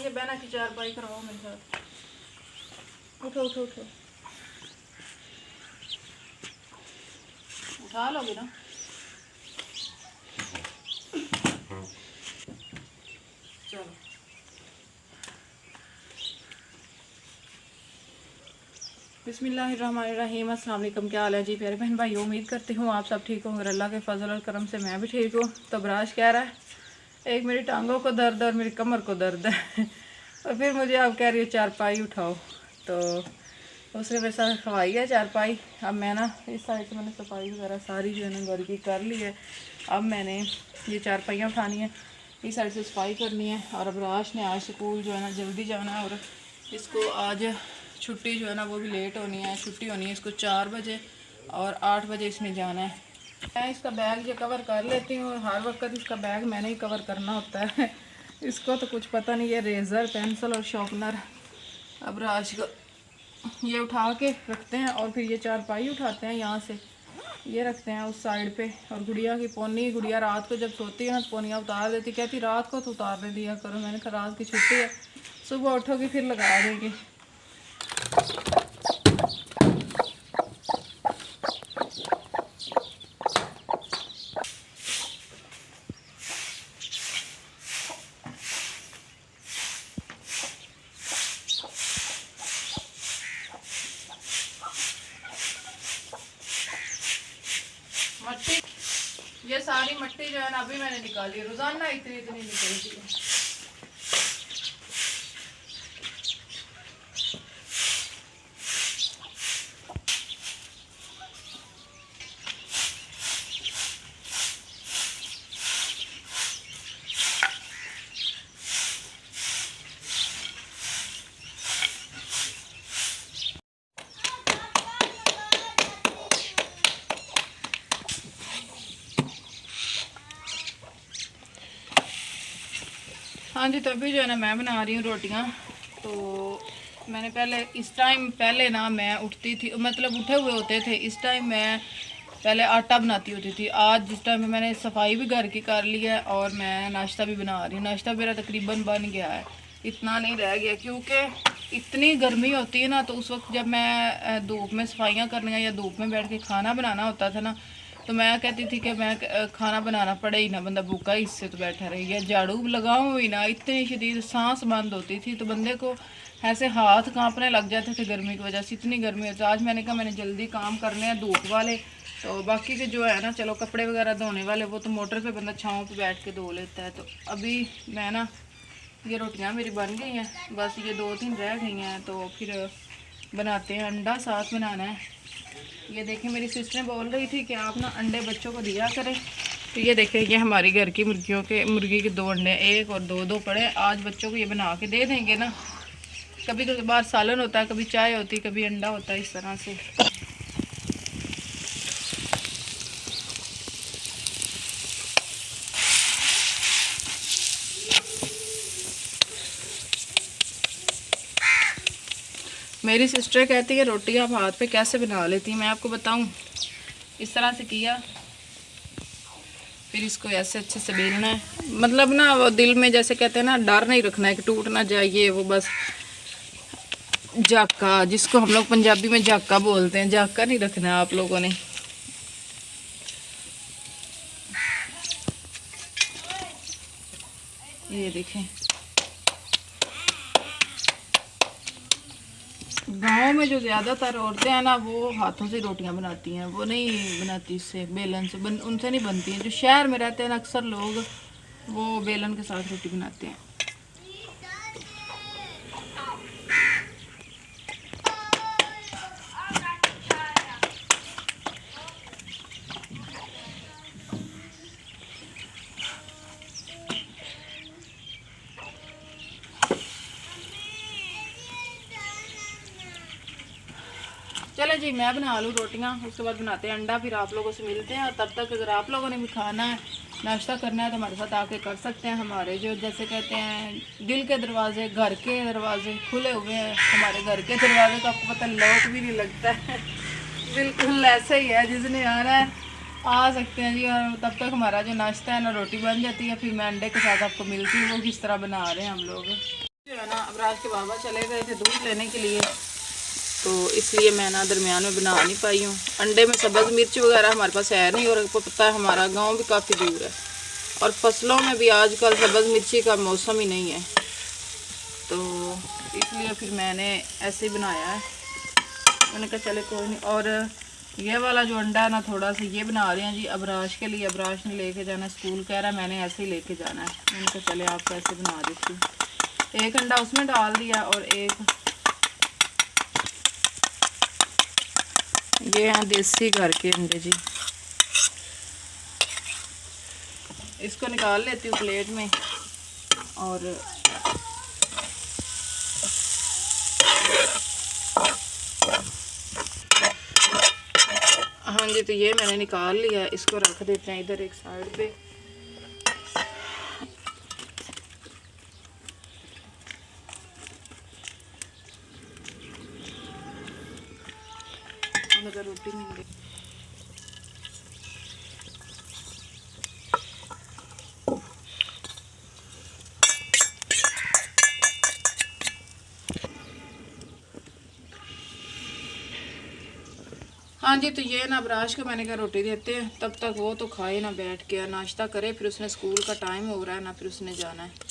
आके बहना की चारपाई करवाओ मेरे साथ। उठो उठो उठो, उठा लोगे ना? चलो बिस्मिल्लाहिर्रहमानिर्रहीम। अस्सलाम वालेकुम। क्या हाल है जी प्यारे बहन भाई? उम्मीद करती हूँ आप सब ठीक होंगे। अल्लाह के फजल और करम से मैं भी ठीक हूँ। तो बराश कह रहा है एक मेरी टांगों को दर्द और मेरी कमर को दर्द है और फिर मुझे आप कह रही है चारपाई उठाओ। तो उसने मेरे साथ खवाई है चारपाई। अब मैं ना इस साइड से मैंने सफाई वगैरह सारी जो है ना घर की कर ली है। अब मैंने ये चारपाइयाँ उठानी है, इस साइड से सफाई करनी है। और अब राश ने आज स्कूल जो है ना जल्दी जाना है और इसको आज छुट्टी जो है ना वो भी लेट होनी है। छुट्टी होनी है इसको 4 बजे और 8 बजे इसने जाना है। मैं इसका बैग जो कवर कर लेती हूँ, हर वक्त इसका बैग मैंने ही कवर करना होता है इसको तो कुछ पता नहीं है। रेज़र, पेंसिल और शॉर्पनर। अब राश को ये उठा के रखते हैं और फिर ये चारपाई उठाते हैं, यहाँ से ये रखते हैं उस साइड पे। और गुड़िया की पोनी, गुड़िया रात को जब सोती है ना तो पोनियाँ उतार देती, कहती रात को तो उतारने दिया करो। मैंने कहा रात की छुट्टी है, सुबह उठोगी फिर लगा देंगे। मट्टी, ये सारी मट्टी जो है ना अभी मैंने निकाली, रोजाना इतनी इतनी निकलती है। हाँ जी, तो अभी जो है ना मैं बना रही हूँ रोटियाँ। तो मैंने पहले इस टाइम पहले ना मैं उठती थी, मतलब उठे हुए होते थे इस टाइम मैं पहले आटा बनाती होती थी। आज जिस टाइम में मैंने सफाई भी घर की कर ली है और मैं नाश्ता भी बना रही हूँ। नाश्ता मेरा तकरीबन बन गया है, इतना नहीं रह गया क्योंकि इतनी गर्मी होती है ना। तो उस वक्त जब मैं धूप में सफाइयाँ करनी या धूप में बैठ के खाना बनाना होता था ना, तो मैं कहती थी कि मैं खाना बनाना पड़े ही ना, बंदा भूखा ही इससे तो बैठा रह गया। झाड़ू लगाऊँ ही ना, इतनी शदीद सांस बंद होती थी तो बंदे को ऐसे हाथ कांपने लग जाते थे गर्मी की वजह से, इतनी गर्मी होती। आज मैंने कहा मैंने जल्दी काम करने हैं धूप वाले, तो बाकी के जो है ना चलो कपड़े वगैरह धोने वाले वो तो मोटर पे बंदा छाँव पे बैठ के धो लेता है। तो अभी मैं ना ये रोटियां मेरी बन गई हैं, बस ये 2-3 रह गई हैं तो फिर बनाते हैं। अंडा साथ बनाना है। ये देखें मेरी सिस्टर बोल रही थी कि आप ना अंडे बच्चों को दिया करें। तो ये देखें ये हमारी घर की मुर्गी के 2 अंडे, 1 और 2 पड़े। आज बच्चों को ये बना के दे देंगे ना। कभी कभार सालन होता है, कभी चाय होती, कभी अंडा होता है, इस तरह से। मेरी सिस्टर कहती है रोटी आप हाथ पे कैसे बना लेती हैं। मैं आपको बताऊं, इस तरह से किया, फिर इसको ऐसे अच्छे से बेलना है। मतलब ना वो दिल में जैसे कहते हैं ना डर नहीं रखना है कि टूट ना जाइए। वो बस जाका, जिसको हम लोग पंजाबी में जाका बोलते हैं, जाका नहीं रखना है आप लोगों ने। ये देखें गाँव में जो ज़्यादातर औरतें हैं ना वो हाथों से रोटियां बनाती हैं, वो नहीं बनाती इससे बेलन से उनसे नहीं बनती हैं। जो शहर में रहते हैं ना अक्सर लोग वो बेलन के साथ रोटी बनाते हैं। चले जी मैं बना लूँ रोटियाँ, उसके बाद बनाते हैं अंडा, फिर आप लोगों से मिलते हैं। और तब तक अगर आप लोगों ने भी खाना है, नाश्ता करना है तो हमारे साथ आके कर सकते हैं। हमारे जो जैसे कहते हैं दिल के दरवाजे, घर के दरवाजे खुले हुए हैं। हमारे घर के दरवाजे तो आपको पता लॉक भी नहीं लगता है बिल्कुल ऐसे ही है, जिसने आना है आ सकते हैं जी। और तब तक हमारा जो नाश्ता है ना रोटी बन जाती है, फिर मैं अंडे के साथ आपको मिलती हूँ वो किस तरह बना रहे हैं हम लोग। जो है ना अबराज के बाबा चले गए थे दूध लेने के लिए, तो इसलिए मैं ना दरमियान में बना नहीं पाई हूँ। अंडे में सब्ज़ मिर्च वगैरह हमारे पास है नहीं, और आपको पता है हमारा गांव भी काफ़ी दूर है, और फसलों में भी आजकल सब्ज़ मिर्ची का मौसम ही नहीं है, तो इसलिए फिर मैंने ऐसे ही बनाया है। मैंने कहा चले कोई नहीं। और ये वाला जो अंडा है ना, थोड़ा सा ये बना रहे हैं जी अबराज के लिए। अबराज ने लेके जाना स्कूल, कह रहा है मैंने ऐसे ही लेके जाना है। मैंने कहा चले आपको ऐसे बना देती हूँ। एक अंडा उसमें डाल दिया, और एक ये हैं देसी घर के अंडे जी। इसको निकाल लेती हूँ प्लेट में। और हाँ जी, तो ये मैंने निकाल लिया। इसको रख देते हैं इधर एक साइड पे। अगर रोटी मिल हाँ जी, तो ये ना अबराज को मैंने कहा रोटी देते हैं, तब तक वो तो खाए ना, बैठ के नाश्ता करे, फिर उसने स्कूल का टाइम हो रहा है ना, फिर उसने जाना है।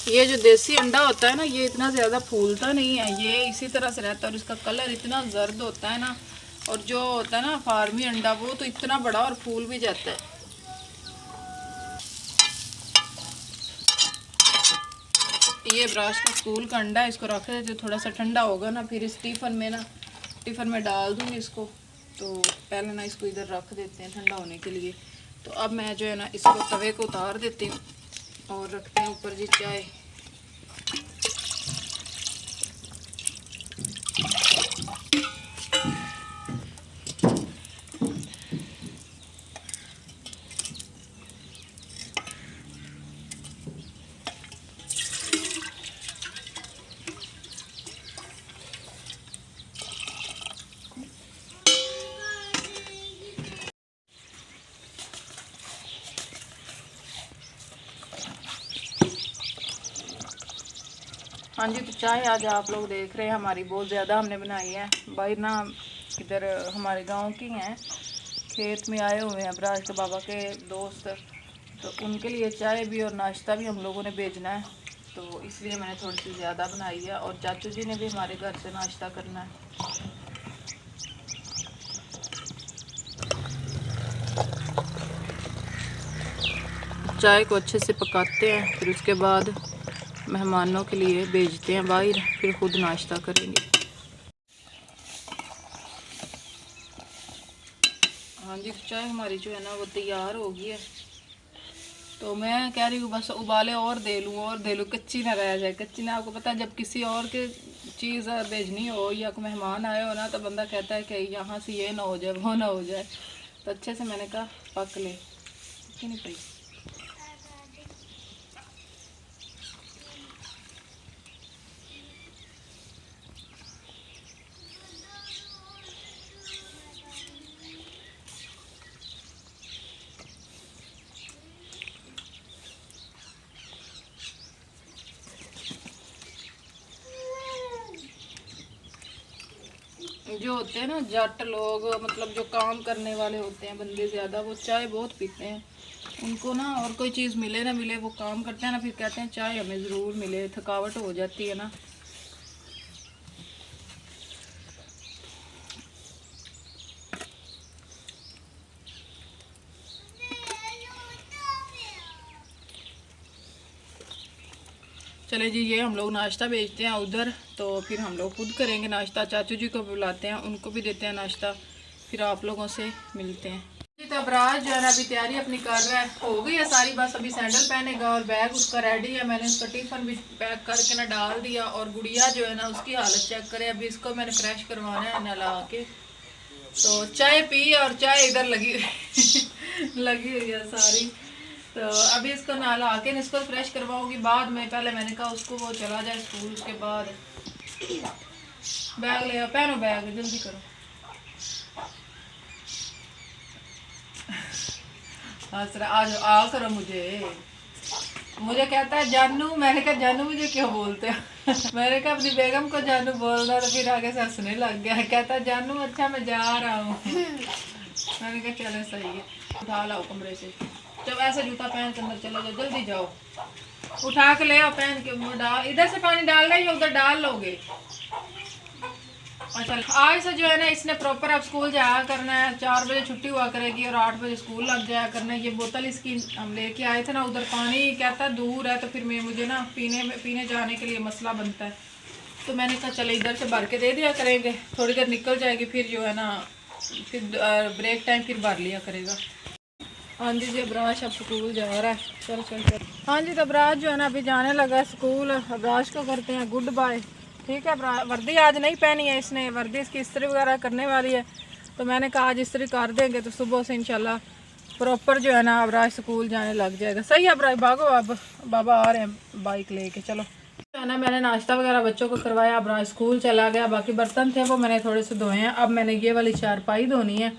ये जो देसी अंडा होता है ना, ये इतना ज़्यादा फूलता नहीं है, ये इसी तरह से रहता है, और इसका कलर इतना जर्द होता है ना। और जो होता है ना फार्मी अंडा, वो तो इतना बड़ा और फूल भी जाता है। ये ब्राश का स्कूल का अंडा है, इसको रख देते, थोड़ा सा ठंडा होगा ना, फिर इस टिफ़न में डाल दूँगी इसको। तो पहले ना इसको इधर रख देते हैं ठंडा होने के लिए। तो अब मैं जो है ना इसको तवे को उतार देती हूँ, और रखते हैं ऊपर जी चाय। हाँ जी, तो चाय आज आप लोग देख रहे हैं हमारी बहुत ज़्यादा हमने बनाई है। भाई ना इधर हमारे गांव की हैं, खेत में आए हुए हैं अबराज के बाबा के दोस्त, तो उनके लिए चाय भी और नाश्ता भी हम लोगों ने भेजना है, तो इसलिए मैंने थोड़ी सी ज़्यादा बनाई है। और चाचू जी ने भी हमारे घर से नाश्ता करना है। चाय को अच्छे से पकाते हैं, फिर उसके बाद मेहमानों के लिए भेजते हैं बाहर, फिर खुद नाश्ता करेंगे। हाँ जी, चाय हमारी जो है ना वो तैयार हो गई है। तो मैं कह रही हूँ बस उबाले और दे लूँ, कच्ची ना रह जाए। कच्ची ना, आपको पता है जब किसी और के चीज़ भेजनी हो या कोई मेहमान आए हो ना, तो बंदा कहता है कि यहाँ से ये ना हो जाए, वो ना हो जाए। तो अच्छे से मैंने कहा पक ले, कि नहीं पड़ी। जो होते हैं ना जट लोग, मतलब जो काम करने वाले होते हैं बंदे ज़्यादा, वो चाय बहुत पीते हैं। उनको ना और कोई चीज़ मिले ना मिले, वो काम करते हैं ना, फिर कहते हैं चाय हमें ज़रूर मिले, थकावट हो जाती है ना। चले जी, ये हम लोग नाश्ता भेजते हैं उधर, तो फिर हम लोग खुद करेंगे नाश्ता। चाचू जी को बुलाते हैं, उनको भी देते हैं नाश्ता, फिर आप लोगों से मिलते हैं जी। तो अबराज जो है ना अभी तैयारी अपनी कर रहा है, हो गई है सारी, बस अभी सैंडल पहनेगा और बैग उसका रेडी है। मैंने उसका टिफ़िन भी पैक करके ना डाल दिया। और गुड़िया जो है ना उसकी हालत चेक करे, अभी इसको मैंने फ्रेश करवाना है नहला के। तो चाय पी और चाय इधर लगी लगी हुई है सारी। तो अभी इसको नहला के इसको फ्रेश करवाऊंगी बाद में। पहले मैंने कहा उसको वो चला जाए स्कूल, उसके बाद बैग ले आओ, पहनो बैग जल्दी करो। हंस रहा, आज आ करो मुझे। मुझे कहता है जानू, मैंने कहा जानू मुझे क्यों बोलते हो मैंने कहा अपनी बेगम को जानू बोलना, तो फिर आगे से हंसने लग गया। कहता है जानू अच्छा मैं जा रहा हूँ मैंने कहा चले सही है। उठा लाओ कमरे से, जब ऐसे जूता पहन के अंदर चले जाओ, जल्दी जाओ, उठा के ले आओ, पहन के मुँह डाल, इधर से पानी डाल रही हो उधर डाल लोगे। अच्छा आज से जो है ना इसने प्रॉपर अब स्कूल जाया करना है, 4 बजे छुट्टी हुआ करेगी और 8 बजे स्कूल लग जाया करना है। ये बोतल इसकी हम लेके आए थे ना, उधर पानी कहता है दूर है, तो फिर मैं मुझे ना पीने जाने के लिए मसला बनता है, तो मैंने कहा चले इधर से भर के दे दिया करेंगे, थोड़ी देर निकल जाएगी, फिर जो है ना फिर ब्रेक टाइम फिर भर लिया करेगा। हाँ जी अबराश अब स्कूल जा रहा है, चल चल चल। हाँ जी तो अबराश जो है ना अभी जाने लगा है स्कूल। अबराश को करते हैं गुड बाय, ठीक है। वर्दी आज नहीं पहनी है इसने, वर्दी इसकी इस्त्री वगैरह करने वाली है, तो मैंने कहा आज इस्त्री कर देंगे तो सुबह से इंशाल्लाह प्रॉपर जो है ना अबराश स्कूल जाने लग जाएगा। सही है अबराश, भागो अब बाबा आ रहे हैं बाइक लेके। चलो जो है ना मैंने नाश्ता वगैरह बच्चों को करवाया, अबराश स्कूल चला गया, बाकी बर्तन थे वो मैंने थोड़े से धोए हैं। अब मैंने ये वाली चारपाई धोनी है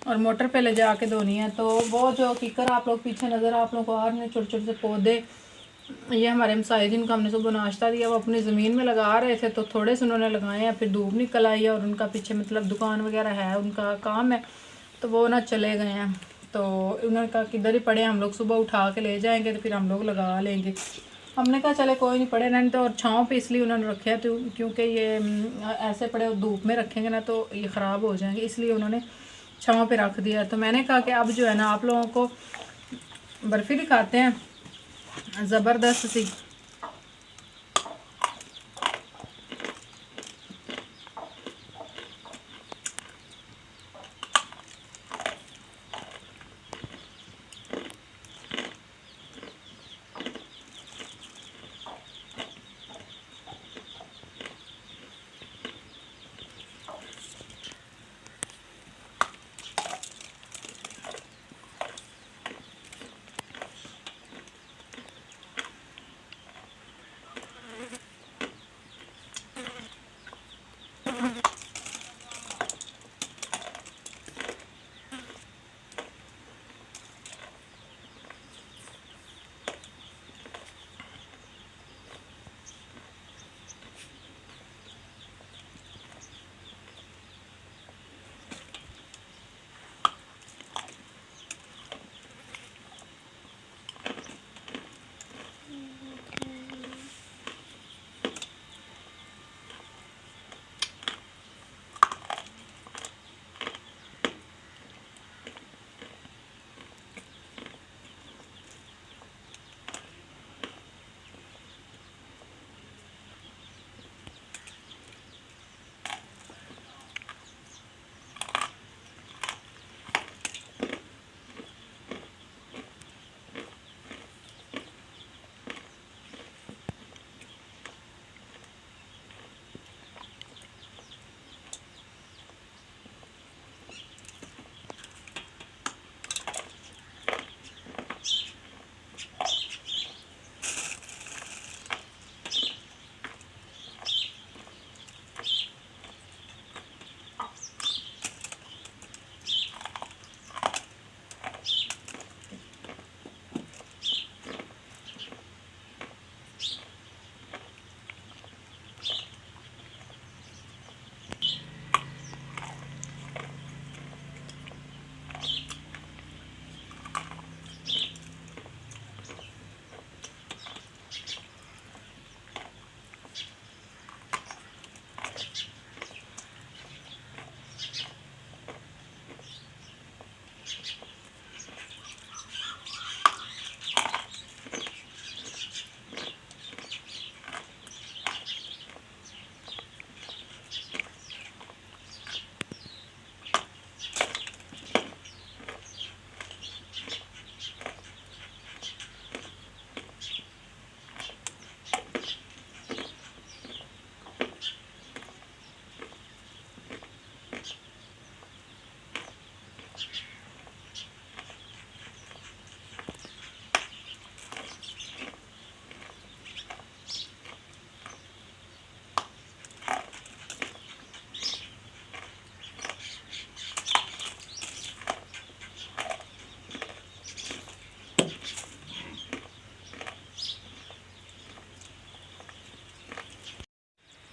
और मोटर पे ले जाके धोनी है। तो वो जो किकर आप लोग पीछे नज़र आप लोग को आ रहे हैं छोटे छोटे से पौधे, ये हमारे हमसाए जिनको हमने सुबह नाश्ता दिया, वो अपनी ज़मीन में लगा रहे थे, तो थोड़े से उन्होंने लगाए हैं, फिर धूप निकल आई है और उनका पीछे मतलब दुकान वगैरह है, उनका काम है, तो वो ना चले गए हैं। तो उन्होंने कहा कि इधर ही पड़े, हम लोग सुबह उठा के ले जाएंगे तो फिर हम लोग लगा लेंगे। हमने कहा चले कोई नहीं, पड़े रहने तो। और छाँव पे इसलिए उन्होंने रखे हैं तो क्योंकि ये ऐसे पड़े धूप में रखेंगे ना तो ये ख़राब हो जाएंगे, इसलिए उन्होंने छाँव पे रख दिया। तो मैंने कहा कि अब जो है ना आप लोगों को बर्फ़ी दिखाते हैं ज़बरदस्त सी।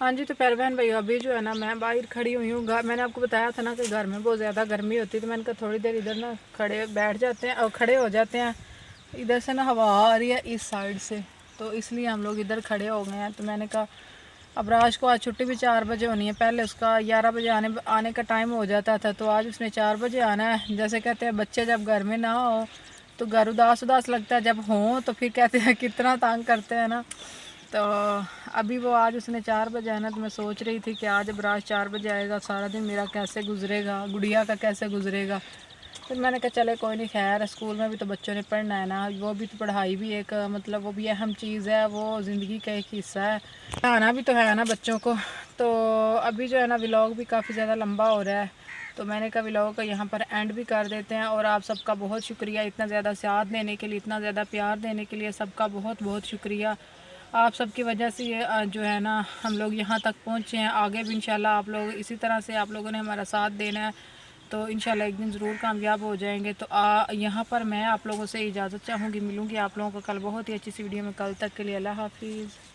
हाँ जी, तो प्यारे बहन भाई अभी जो है ना मैं बाहर खड़ी हुई हूँ। मैंने आपको बताया था ना कि घर में बहुत ज़्यादा गर्मी होती है, तो मैंने कहा थोड़ी देर इधर ना खड़े बैठ जाते हैं और खड़े हो जाते हैं। इधर से ना हवा आ रही है इस साइड से, तो इसलिए हम लोग इधर खड़े हो गए हैं। तो मैंने कहा अब राज को आज छुट्टी भी 4 बजे होनी है, पहले उसका 11 बजे आने का टाइम हो जाता था, तो आज उसने 4 बजे आना है। जैसे कहते हैं बच्चे जब घर में ना हो तो घर उदास उदास लगता है, जब हों तो फिर कहते हैं कितना तंग करते हैं ना। तो अभी वो आज उसने 4 बजे आना, तो मैं सोच रही थी कि आज राज 4 बजे आएगा, सारा दिन मेरा कैसे गुजरेगा, गुड़िया का कैसे गुजरेगा। फिर मैंने कहा चले कोई नहीं, खैर स्कूल में भी तो बच्चों ने पढ़ना है ना, वो भी तो पढ़ाई भी एक मतलब वो भी अहम चीज़ है, वो ज़िंदगी का एक हिस्सा है, पढ़ाना भी तो है ना बच्चों को। तो अभी जो है ना व्लॉग भी काफ़ी ज़्यादा लंबा हो रहा है, तो मैंने कहा व्लॉग का यहाँ पर एंड भी कर देते हैं। और आप सबका बहुत शुक्रिया इतना ज़्यादा साथ देने के लिए, इतना ज़्यादा प्यार देने के लिए, सबका बहुत बहुत शुक्रिया। आप सबकी वजह से ये जो है ना हम लोग यहाँ तक पहुँचे हैं। आगे भी इंशाल्लाह आप लोग इसी तरह से आप लोगों ने हमारा साथ देना है, तो इंशाल्लाह एक दिन ज़रूर कामयाब हो जाएंगे। तो यहाँ पर मैं आप लोगों से इजाज़त चाहूँगी, मिलूँगी आप लोगों को कल बहुत ही अच्छी सी वीडियो में। कल तक के लिए अल्लाह हाफिज़।